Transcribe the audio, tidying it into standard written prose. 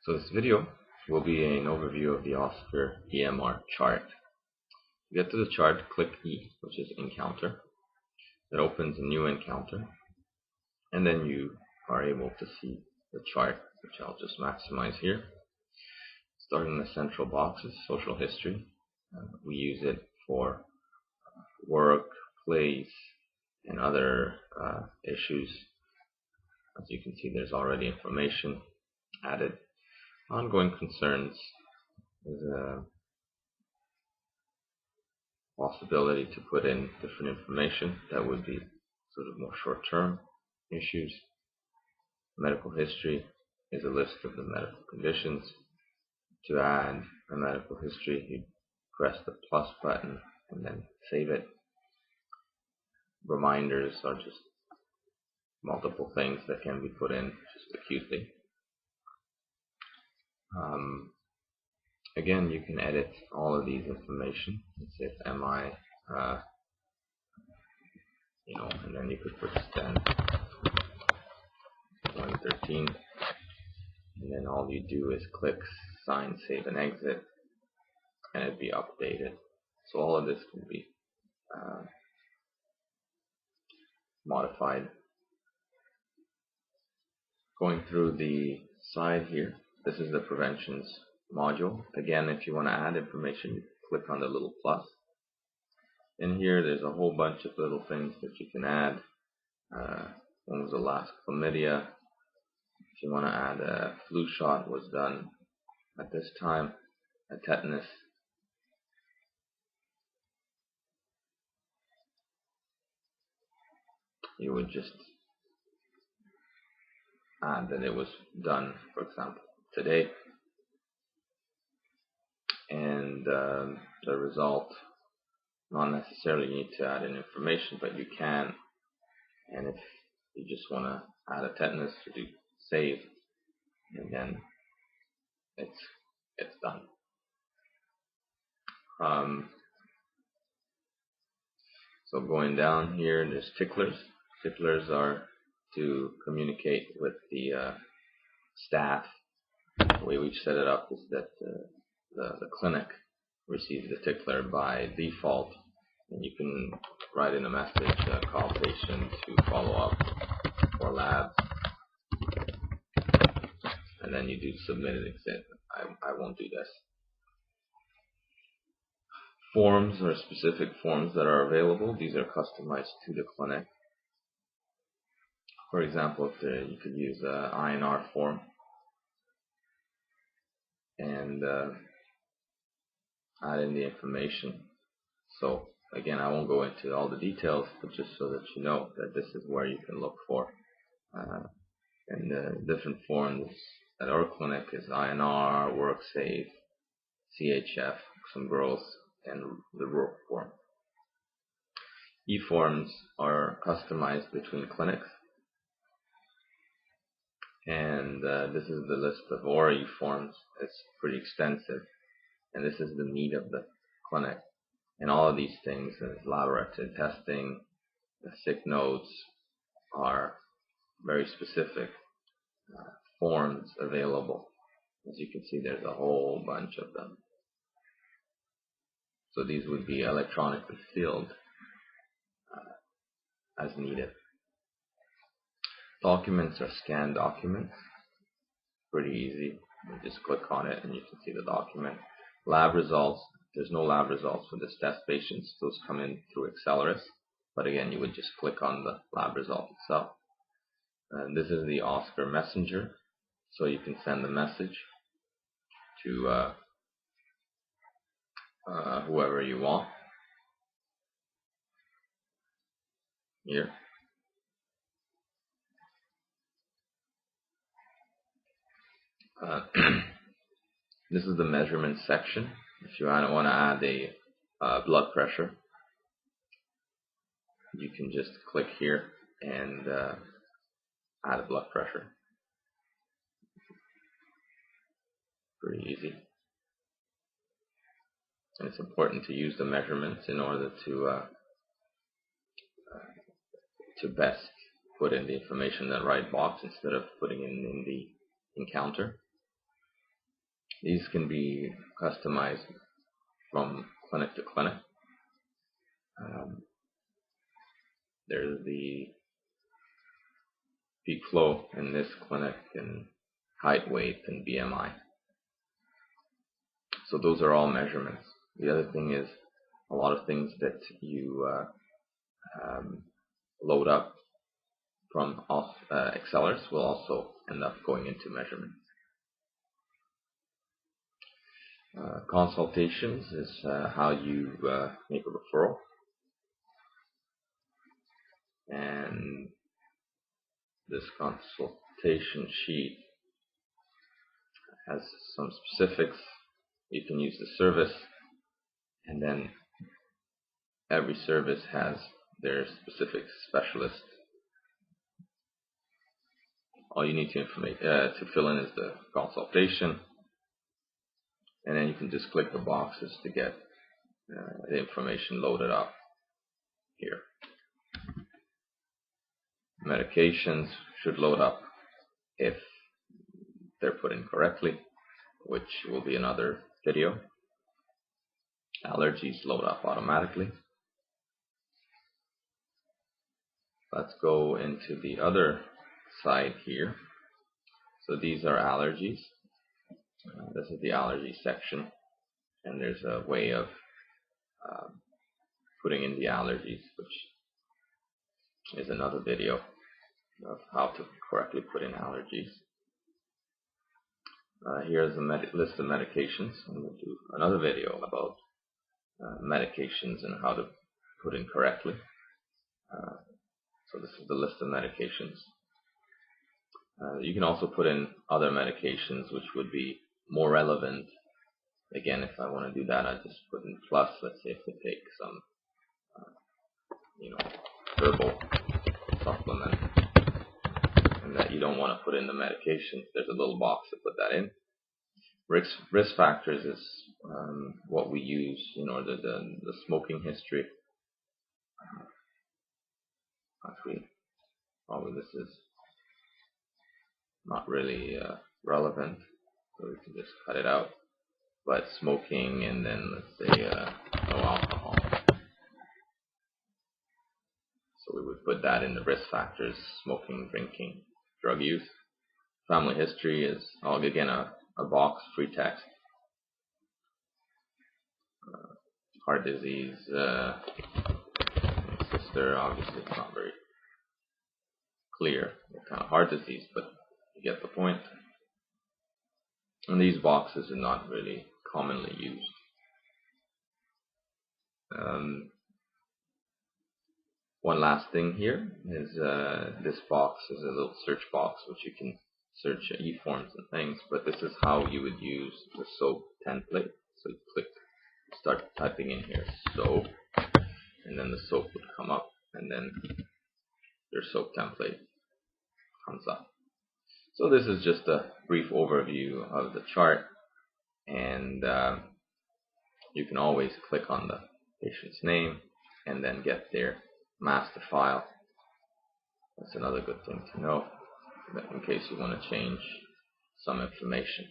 So this video will be an overview of the Oscar EMR chart. To get to the chart, click E, which is Encounter. It opens a new encounter, and then you are able to see the chart, which I'll just maximize here. Starting in the central boxes, social history. We use it for work, plays, and other issues. As you can see, there's already information added. Ongoing concerns is a possibility to put in different information that would be sort of more short-term issues. Medical history is a list of the medical conditions. To add a medical history, you press the plus button and then save it. Reminders are just multiple things that can be put in just acutely. Again, you can edit all of these information. Let's say it's MI, and then you could put stent 113, and then all you do is click sign, save, and exit, and it'd be updated. So all of this can be modified. Going through the side here, this is the preventions module. Again, if you want to add information, you click on the little plus. In here, there's a whole bunch of little things that you can add. When was the last chlamydia? If you want to add a flu shot was done at this time, a tetanus. You would just add that it was done, for example, today, and the result. Not necessarily need to add in information, but you can. And if you just want to add a tetanus, you do save, and then it's done. So going down here, there's ticklers. Ticklers are to communicate with the staff. The way we've set it up is that the clinic receives the tickler by default, and you can write in a message, call patient to follow up for labs, and then you do submit it. Exit. I won't do this. Forms are specific forms that are available. These are customized to the clinic. For example, if you could use an INR form and add in the information. So again, I won't go into all the details, but just so that you know that this is where you can look for. And the different forms at our clinic is INR, WorkSafe, CHF, some growth, and the work form. E-forms are customized between clinics, and this is the list of our e-forms. It's pretty extensive, and this is the meat of the clinic. And all of these things, laboratory testing, the sick notes, are very specific forms available. As you can see, there's a whole bunch of them. So these would be electronically filled as needed. Documents are scanned documents. Pretty easy. You just click on it and you can see the document. Lab results. There's no lab results for this test patients. Those come in through Acceleris. But again, you would just click on the lab result itself. And this is the Oscar Messenger. So you can send a message to whoever you want. Here. This is the measurement section. If you want to add a blood pressure, you can just click here and add a blood pressure. Pretty easy. And it's important to use the measurements in order to best put in the information in the right box instead of putting in the encounter. These can be customized from clinic to clinic. There's the peak flow in this clinic, and height, weight, and BMI. So those are all measurements. The other thing is a lot of things that you load up from Excelers will also end up going into measurements. Consultations is how you make a referral, and this consultation sheet has some specifics. You can use the service, and then every service has their specific specialist. All you need to fill in is the consultation, and then you can just click the boxes to get the information loaded up here. Medications should load up if they're put in correctly, which will be another video. Allergies load up automatically. Let's go into the other side here. So these are allergies. This is the allergy section, and there's a way of putting in the allergies, which is another video of how to correctly put in allergies. Here's a list of medications, and we'll do another video about medications and how to put in correctly. So this is the list of medications. You can also put in other medications which would be more relevant. Again, if I want to do that, I just put in plus. Let's say if I take some, herbal supplement, and that you don't want to put in the medications, there's a little box to put that in. Risk factors is what we use, the smoking history. Actually, probably this is not really relevant, so we can just cut it out. But smoking, and then let's say no alcohol. So we would put that in the risk factors: smoking, drinking, drug use. Family history is again a box, free text. Heart disease, sister, obviously it's not very clear what kind of heart disease, but you get the point. And these boxes are not really commonly used. One last thing here is this box is a little search box which you can search e-forms and things, but this is how you would use the SOAP template. So you start typing in here SOAP, and then the SOAP would come up, and then your SOAP template comes up. So this is just a brief overview of the chart, and you can always click on the patient's name and then get their master file. That's another good thing to know in case you want to change some information.